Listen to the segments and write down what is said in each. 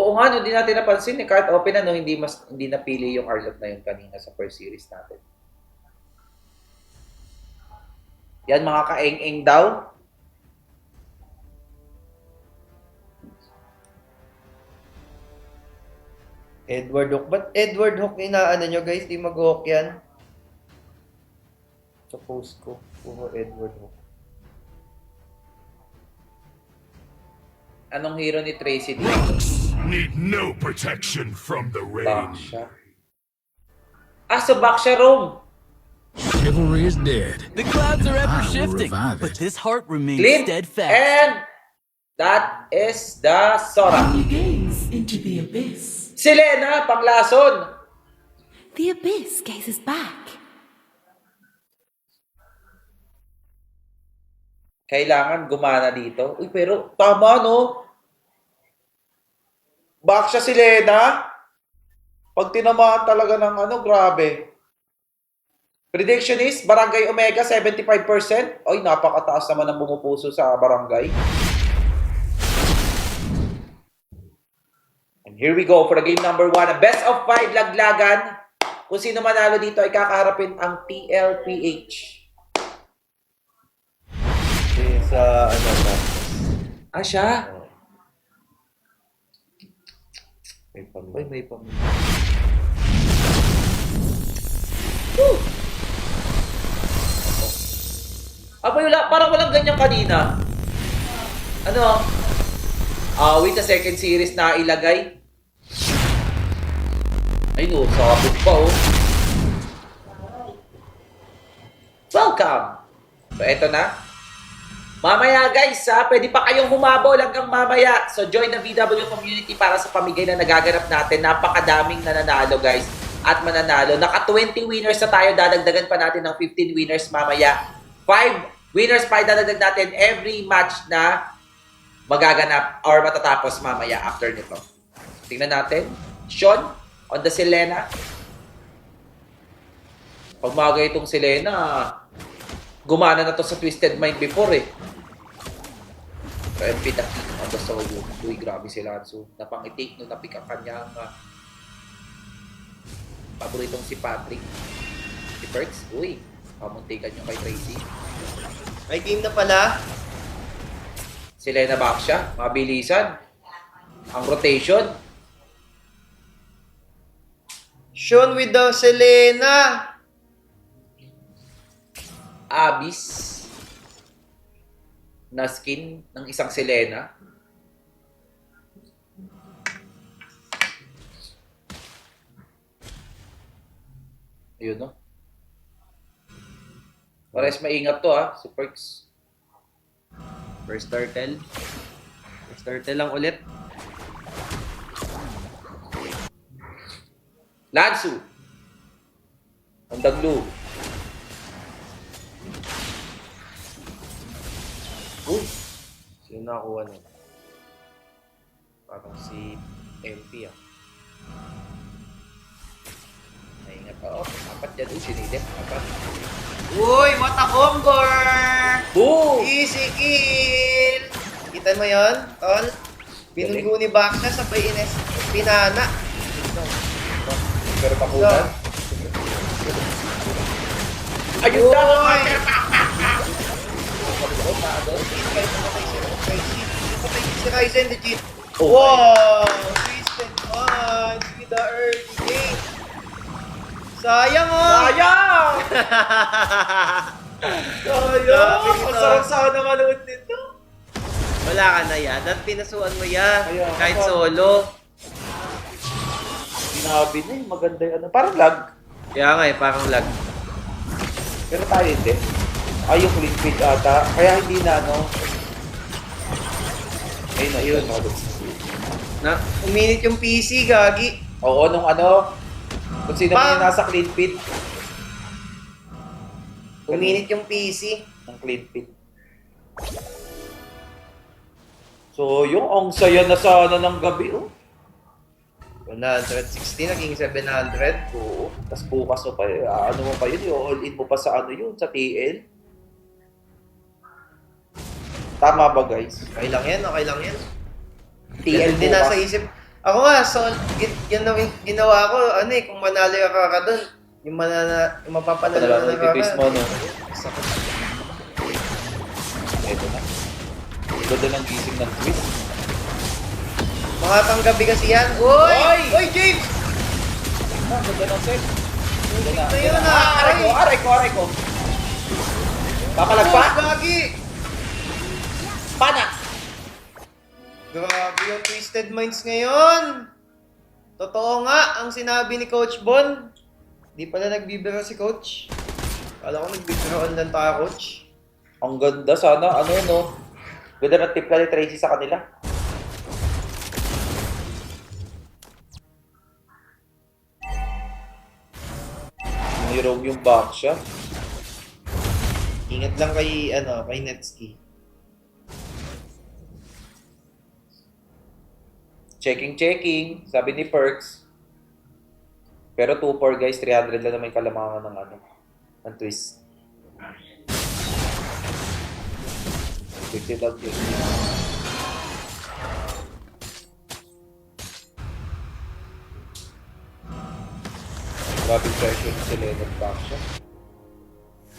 Oo nga, no, hindi natin napansin. Kahit open na, no, hindi napili yung Arlot na yun kanina sa first series natin. Yan, mga kaeng-eng daw. Edward Hook. Ba't Edward Hook inaano nyo guys? Di mag-hook yan. Sa post ko. Puro Edward Hook. Anong hero ni Tracy dito? Rocks need no protection from the rain. Baksha. So Baksha Rome. Chivalry is dead. The clouds are ever I will shifting, revive but it. this heart remains Clint. steadfast. And that is the Sora. You gaze into the abyss. Selena, panglason. The abyss gazes back. Kailangan gumana dito. Uy, pero tama, no? Baksha Selena. Pag tinamaan talaga ng grabe. Prediction is, Barangay Omega, 75%. Ay, napakataas naman ang bumupuso sa Barangay. And here we go for the game number 1. Best of 5 laglagan. Kung sino manalo dito ay kakaharapin ang TLPH. Sa ano ba? Siya? May pamilya. May pamilya. Parang walang ganyan kanina. Ano? Wait, sa second series na ilagay. Ayun, sabog pa, oh. Welcome! So, eto na. Mamaya, guys, pwede pa kayong humabol hanggang mamaya. So, join the VW community para sa pamigay na nagaganap natin. Napakadaming nananalo, guys. At mananalo. Naka 20 winners na tayo. Dadagdagan pa natin ng 15 winners mamaya. 5 winners pa dadagdag natin every match na magaganap or matatapos mamaya after nito. Tingnan natin. Sean on the Selena. Pag magay itong Selena, gumana na to sa Twisted Mind before eh. So, MP Taki on the solo. Uy, grabe si Lanzo. Napang-i-take nung napick ang kanyang paboritong si Patrick. Si Perks, uy. Pamuntikan nyo kay Tracy. May game na pala. Selena Baksha, mabilisan. Ang rotation. Sean with the Selena. Abyss na skin ng isang Selena. Ayun, no? Pares maingat to, si Perks. First turtle. First turtle lang ulit. Lansu. Ang daglo. Uy. Sino nakakuha nun? Parang si MP Maingat pa. Apat yan. Sinilip. Apat. Uy! What a combo! Boom! Easy kill! Kita mo yun, Tol? Binunggo ni Baksha sa Ines Pinana. Pero makunan. Ayun na! Uy! Si Ryzen legit. Oh, Wow! Twisted Minds with the early game. Sayang oh! Sayang! Grabe Sayang! ito. Ang sarap sana manood nito. Wala ka na yan. At pinasuan mo yan. Kaya, Kahit ako. solo. Sinabi na maganda yung Parang lag. Kaya nga parang lag. Pero tayo hindi. Yung clean feed ata. Kaya hindi na, Ayun na, yun. Na, uminit yung PC, gagi. Oo, nung kung sino man yung nasa clean feed. Uminit yung PC. Ng clean feed. So, yung ang saya na sana ng gabi, 160 naging 700. Oo. Tapos bukas mo pa mo pa yun, all in mo pa sa sa TL. Tama ba, guys? Okay lang yan, okay lang yan. TL Hindi nasa bukas. isip. Ako nga, so, ginawa ko, ano eh, kung manalo yung kaka doon, yung mapapanalo Panalo na ng twist mo, no? Sakit. Ito na. Ganda ng gising ng twist. Mga panggabi kasi yan. Uy! Oy! Uy, James! Ah, ganda ng set. Ganda na. Na yun, Ganda na. ah. Aray ko. Papalagpa? Gagi! Panak! Grabe yung Twisted Minds ngayon! Totoo nga ang sinabi ni Coach Bon. Di pala nagbibiro si Coach. Kala ko nagbibiroan lang tayo, Coach. Ang ganda sana, ano no? Ganda ng tip ni Tracy sa kanila. Mayroong yung back shot. Ingat lang kay Netski. Checking. Sabi ni Perks. Pero 2-4 guys, 300 lang naman yung kalamangan ng twist. 50 lang yun. Grabe pressure ni Leonard Baksha.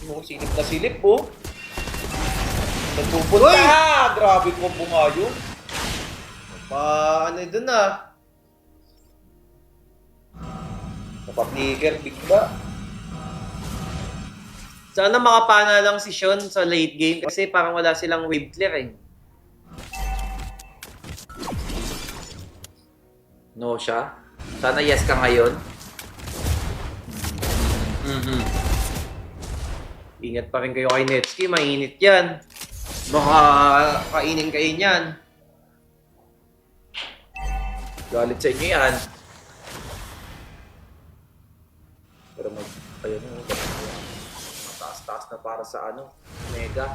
Yung silip na silip po. Nagpupunta! Uy! Grabe ko bunga yun. Ano dun ah? Napapniger, bigla. Sana makapana lang si Sean sa late game kasi parang wala silang wave clear eh. No siya. Sana yes ka ngayon. Ingat pa rin kayo kay Netski, mainit yan. Baka kainin kayo niyan. Galit sa inyo yan. Pero ayun, mataas-taas na para sa Mega.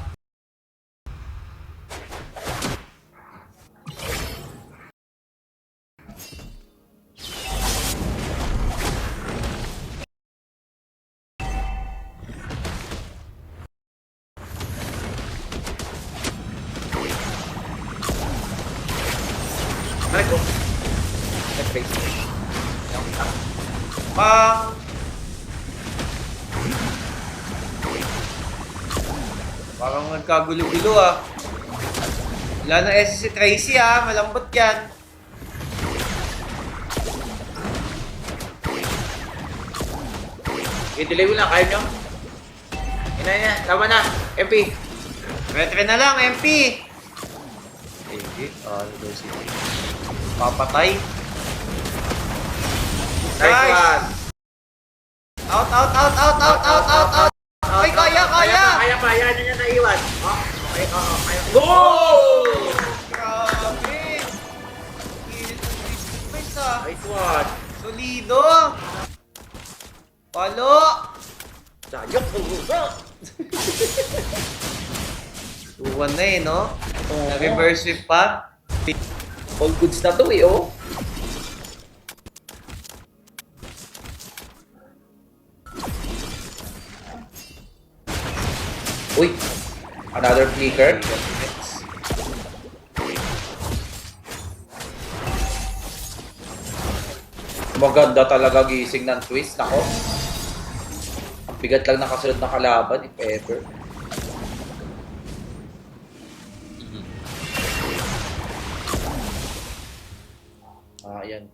Aray ko. Nag-trace. Parang nagkagulo-gulo ah. Wala na SS si Tracy ah, malambot yan. I-delay mo lang, kaya nyo? Ina, tama na. MP. Retre na lang, MP. Papatay. Nice one. Out. Ay, kaya. Kaya pa, yan yung naiwan. Okay, kaya. Goal! Grabe. Nice ah. Nice one. Solido. Palo. Sayok. 2-1 na eh, no? Reverse sweep pa. All goods na to eh, oh. Uy, another flicker. Maganda talaga gising ng twist. Nako. Ang bigat lang nakasunod na kalaban, if ever. Ayan.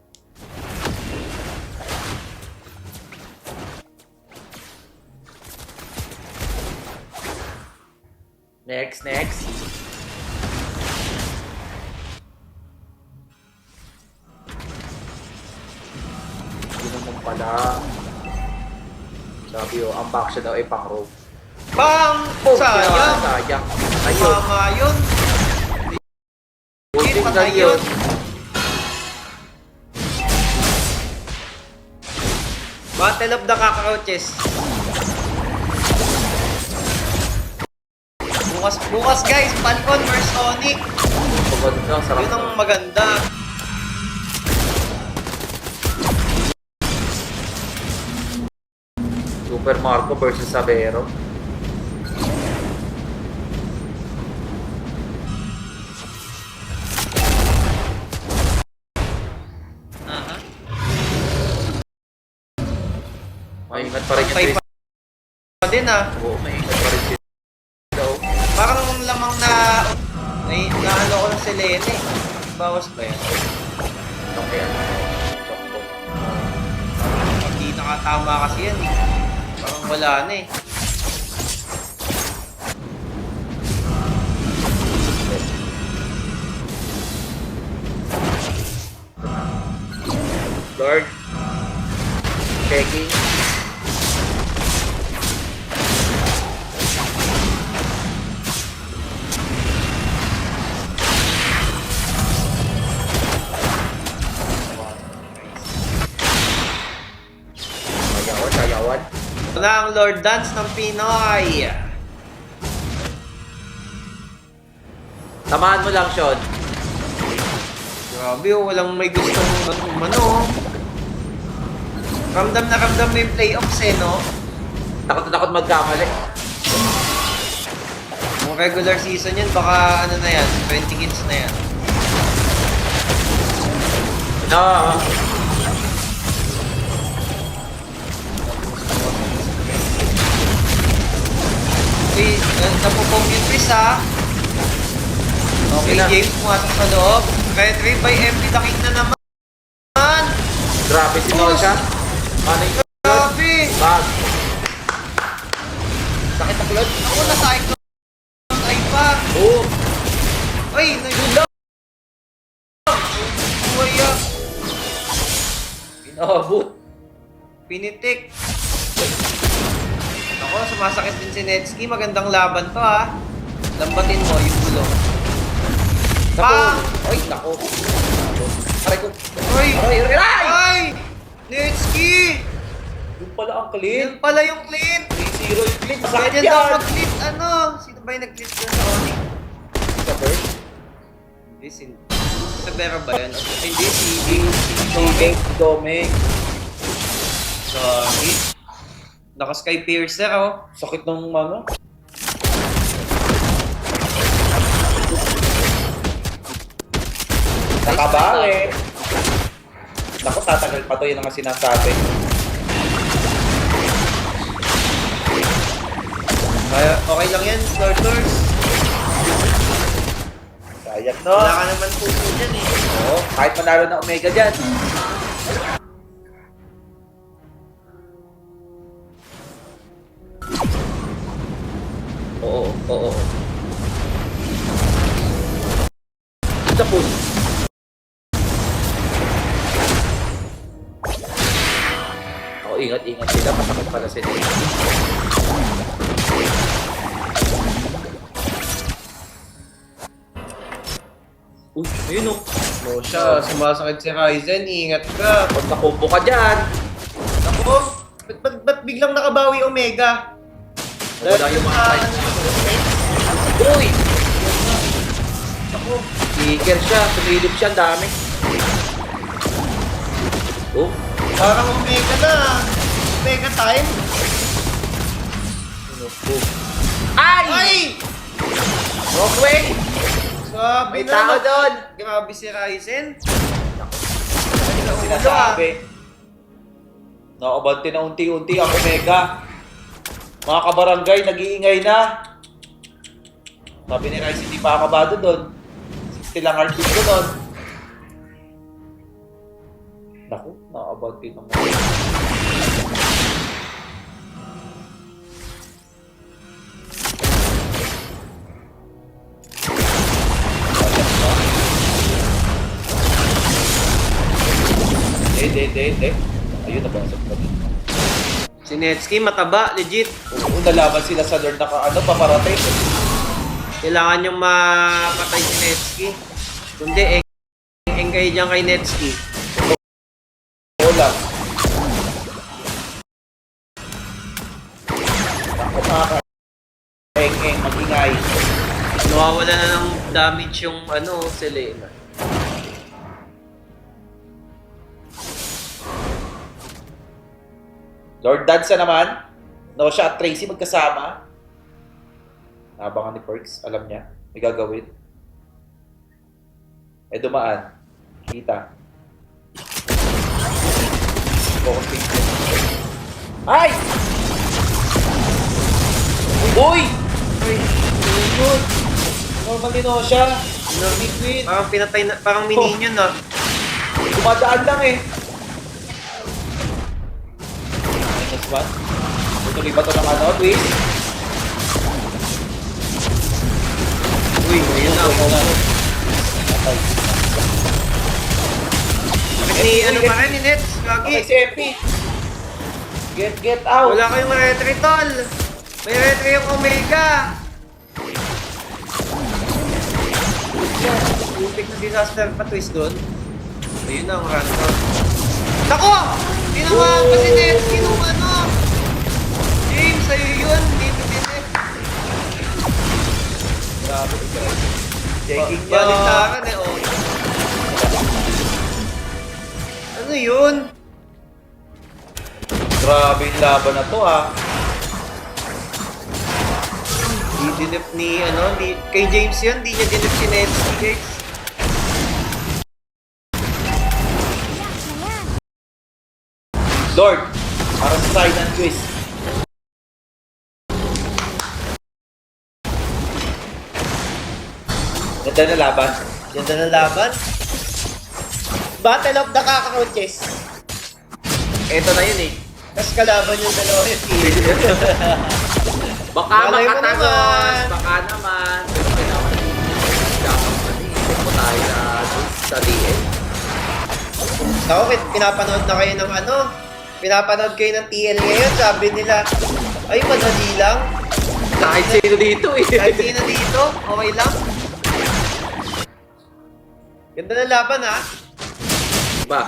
Next. Yun naman pala. Sabi ang back siya daw ay pang-rope. Bang! Sayang! Sayang. Ayun. Tama yun. Holding na Patay yun. yun. Battle of the Cockroaches. Bukas guys, Falcon vs Onyx. Maganda, sarap. Yun ang maganda. Super Marco versus Sabero. maingat pa rin yung Tay Tracy. pa din ah. Oo, maingat pa rin sila. Parang lamang na ano ko ng Selene eh. Bawas ba yan? Ito kaya. Sakto. Hindi nakatama kasi yan eh. Parang wala na eh. Lord. Checking. Sayawan. Ito na ang Lord Dance ng Pinoy. Tamaan mo lang, Sean. Grabe oh, walang may gustong umano. Ramdam na ramdam mo yung playoffs eh, no? Takot na takot magkamali. Kung regular season yan, baka ano na yan, 20 kills na yan. No. Okay, napupong yung Chris ha. Okay, Sina? James, pumasok sa loob. Red Ray by MP, dakik na naman. Grabe si Nosha. Ano yung Grabe. bag? Sakit na kulot. Ako na cyclone. Ay pa. Oo. Ay, nagulong. Buhay ah. Inabot. Pinitik. Ako, sumasakit din si Netsky. Magandang laban to ha. Lambatin mo yung gulong. Naku. Ah! Ay, naku. Aray ko. Ay! Aray, aray, aray! Ay! Netsky! Yung pala ang clean. Yan pala yung clean. 3-0 yung clean. Sakit Ganyan daw yan. mag-clean. Ano? Sino ba yung nag-clean ko sa Oni? Sa first? Hindi, sa Vera ba yan? Hindi, si Doming. Doming. Sorry. Naka-Sky Piercer oh. Sakit ng ano. Nakabawi. Naku, tatagal pa to. Yun ang nga sinasabi. Kaya, okay lang yan, Lorders. Sayang, no? Wala ka naman puso dyan eh. Oo, kahit manalo ng Omega dyan. Oo, oo. Tapos. Oo, ingat-ingat sila. Masakit pala sila. Uy, ayun o. No siya, sumasakit si Ryzen, ingat ka. Pag nakupo ka dyan. Ako, ba't biglang nakabawi Omega? Wala yung mga fight. Uy! Ako, sticker siya. Sumilip siya. Ang dami. Oh, Parang Omega na. Omega time. oh. Ay! Ay! Wrong way! Sabi May tao doon! Grabe si Ryzen. Sinasabi. Nakabante na unti-unti ang Omega. Mga kabarangay, nag-iingay na. Sabi ni Rice, hindi pa akabado doon. 60 lang heartbeat ko doon. Naku, nakabante na mo. Hindi. Ayun, nabasag pa din. Si Netsky, mataba, legit. Oo, nalaban sila sa Lord na paparating. Kailangan yung mapatay si Netsky. Kundi, kayo dyan kay Netsky. Oo lang. Ako makaka-eng-eng, mag-ingay. Nawawala na ng damage yung Selena. Lord Danza naman. No, siya at Tracy magkasama. Nabangan ni Perks. Alam niya. May gagawin. Dumaan. Kita. Focusing. Ay! Uy! Uy, good. Normal din ako siya. Liquid. Parang pinatay na, parang minion na. Dumadaan lang eh. Minus one. Tutuloy ba ito ng ano? Twist? Uy, ayun na. Patay. Ni ano pa rin, ni Nets? Okay, Gagi. si MP. Get out. Wala kayong retry, tol. May retry yung Omega. Putik na disaster pa twist doon. Ayun na ang random. Nako! Tinamaan pa si Nets. Kinong ano? James, sa'yo yun. Hindi mo din. Grabe guys. Checking nyo. Balintaran eh, oh. Ano yun? Grabe yung laban na to ah. Di dinip ni, ano, kay James yun. Di niya dinip si Nets. James. Lord, para sa side and twist. Ganda na laban. Ganda ng laban. Battle of the Cockroaches. Ito na yun eh. Tapos kalaban yung dalawa yung team. Baka Malay mo makatagos. naman. Baka naman. Pero kailangan dapat mag-iisip mo tayo na sa DL. Ako, pinapanood na kayo ng ano? Pinapanood kayo ng TL ngayon. Sabi nila, ay madali lang. Kahit sino dito eh. Kahit sino dito, okay lang. Ganda ng laban ha. Ba?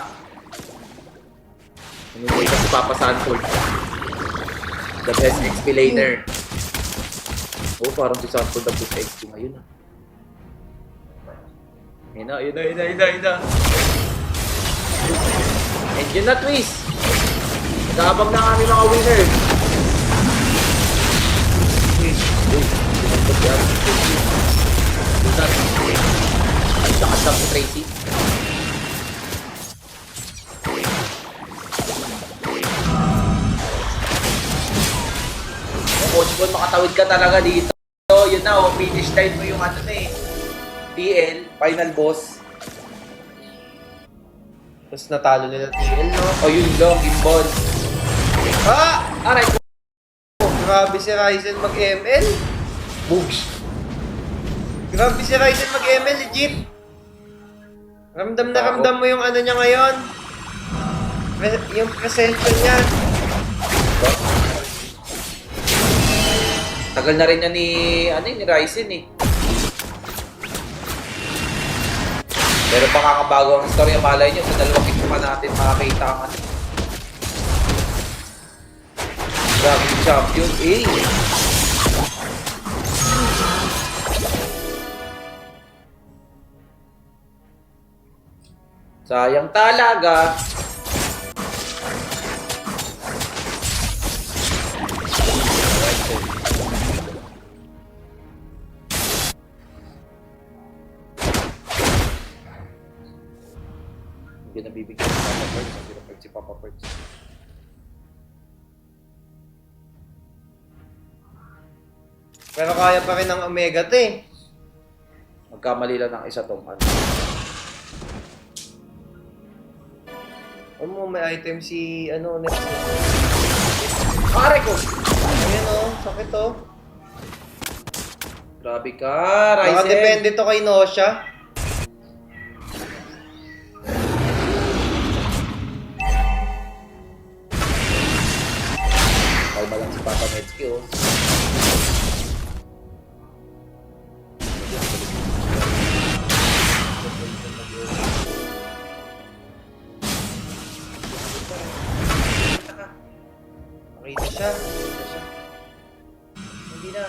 Anyway, kasi Papa Sanford. The best XP laner. Oh, parang si Sanford ang best XP ngayon ah. Yun na. And yun na, twist! Nag-aabang na kami mga winner. Uy, sinuntok yan. Butas. Lakas si Tracy. Coach Bon, makatawid ka talaga dito. Yun na, finish time mo yung ano na eh. TL, final boss. Tapos natalo nila TL, no? O yun lang, gimbal. Ah! Aray ko. Grabe si Ryzen mag-ML. Boogs. Grabe si Ryzen mag-ML, legit. Ramdam na ramdam mo yung ano niya ngayon. Yung presensya niya. Tagal na rin niya ni Ryzen eh. Pero pakakabago ang story, malay nyo, sa dalawang kito pa natin makakita ang ano. Grabe yung champion eh. Sayang talaga. Hindi na bibigyan si Papa Perks. Ang hirap si Papa Perks. Pero kaya pa rin ng Omega to eh. Magkamali lang ng isa tong ano. Ano mo, may item si, ano, next. Aray ko! Ayan o, sakit o. Grabe ka, Ryzen. Nakadepende to kay Nosha. Kalma lang si Papa Metsky oh. Okay na siya. Hindi na.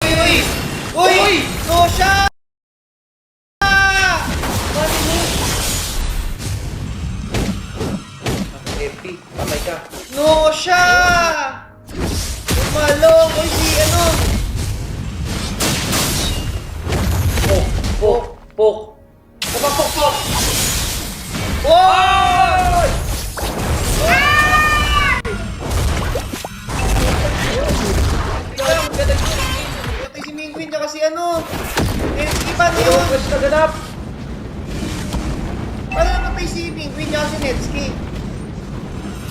Uy! Uy! Nosha! naganap. Paano namatay si Penguin niya si Netsky?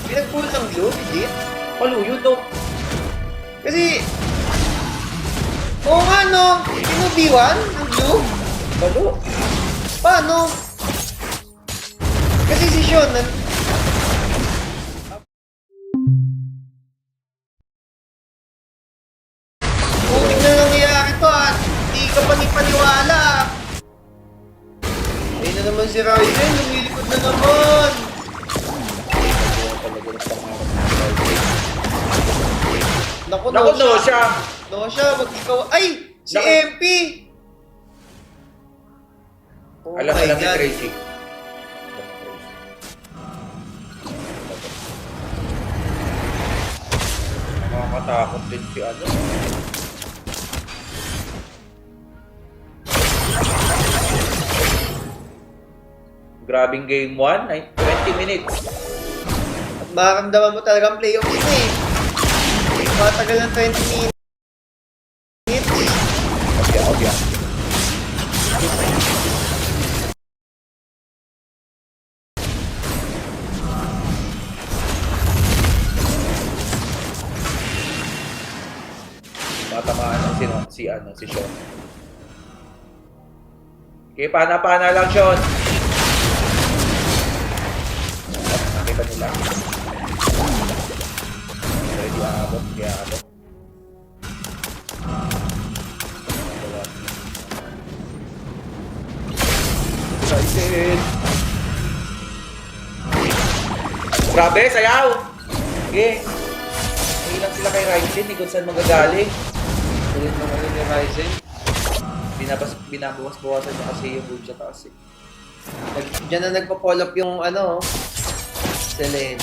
Pinag-pull ng glue, legit? Paluyo to. Kasi... Oo nga, no? Pinubiwan ng glue? Balo. Paano? Kasi si Sean, Kuning na nangyayari to at hindi ka panipaniwala. Ayun na naman si Ryzen, lumilikod na naman. Naku, Naku, no siya. No siya, wag ikaw. Ay! Si Naku. MP! Oh Alam my ni God. Tracy. Nakakatakot din si ano. Grabing game 1, 20 minutes. At makaramdaman mo talagang playoffs na eh. Matagal ng 20 minutes. Obya. Matamaan ang si Sean. Okay, pana lang, Sean. Nakita nila. Ready aabot, kaya aabot. Ryzen! Grabe, sayaw! Okay. Nahilang sila kay Ryzen, ni kung saan magagaling. Ulit naman yun ni Ryzen. Binabawas-bawasan niya kasi yung wood sa taas eh. Diyan na nagpa-pull up yung ano, Selene.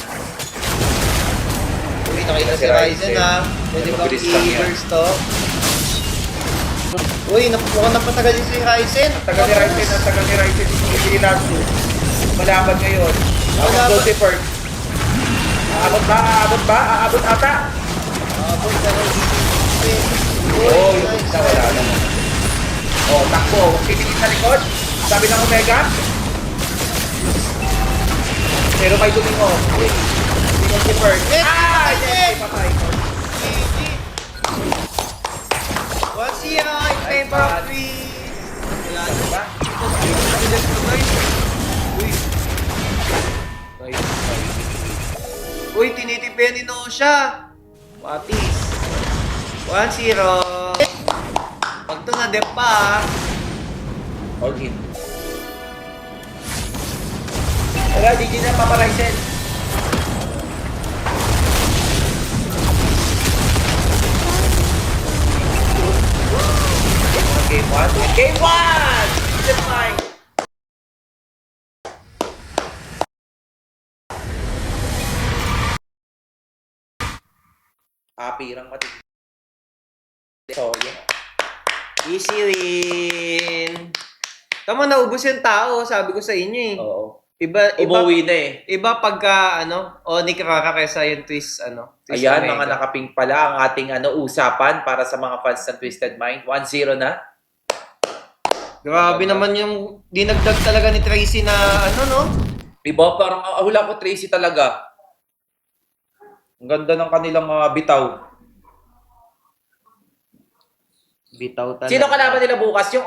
Uy, nakita si Ryzen ha. Pwede bang Mabilis lang yan. i-burst to? Uy, mukhang napatagal din si Ryzen. Ang tagal ni Ryzen, hindi natin. Malaban ngayon. Malaban. Ako, Perk. Aabot ba? Aabot ata? Abot na lang. Oo, yung isa wala na. Oh, takbo. Pipilin sa likod. Sabi ng Omega. Pero may dumingo. Dumingo si Perk. Ah! Yes! Patay. GG. 1-0 in favor of Chris. Wala na ba? Uy, tinitipian ni Nosha. Patis. 1-0. Pag to na dep pa All in. Tara, GG na Papa Ryzen. Game 1. Game 1! Game 5. Pirang mati. So, yun. Easy win. Tama, naubos yung tao, sabi ko sa inyo eh. Oo. Iba, Umuwi na eh. Iba pagka, Onyx Rara kaysa yung twist, twist Ayan, Omega. mga nakaping pala ang ating usapan para sa mga fans ng Twisted Mind. 1-0 na. Grabe naman yung dinagdag talaga ni Tracy na, Diba? Parang hula ko Tracy talaga. Ang ganda ng kanilang bitaw. Bitaw talaga. Sino kalaban nila bukas? Yung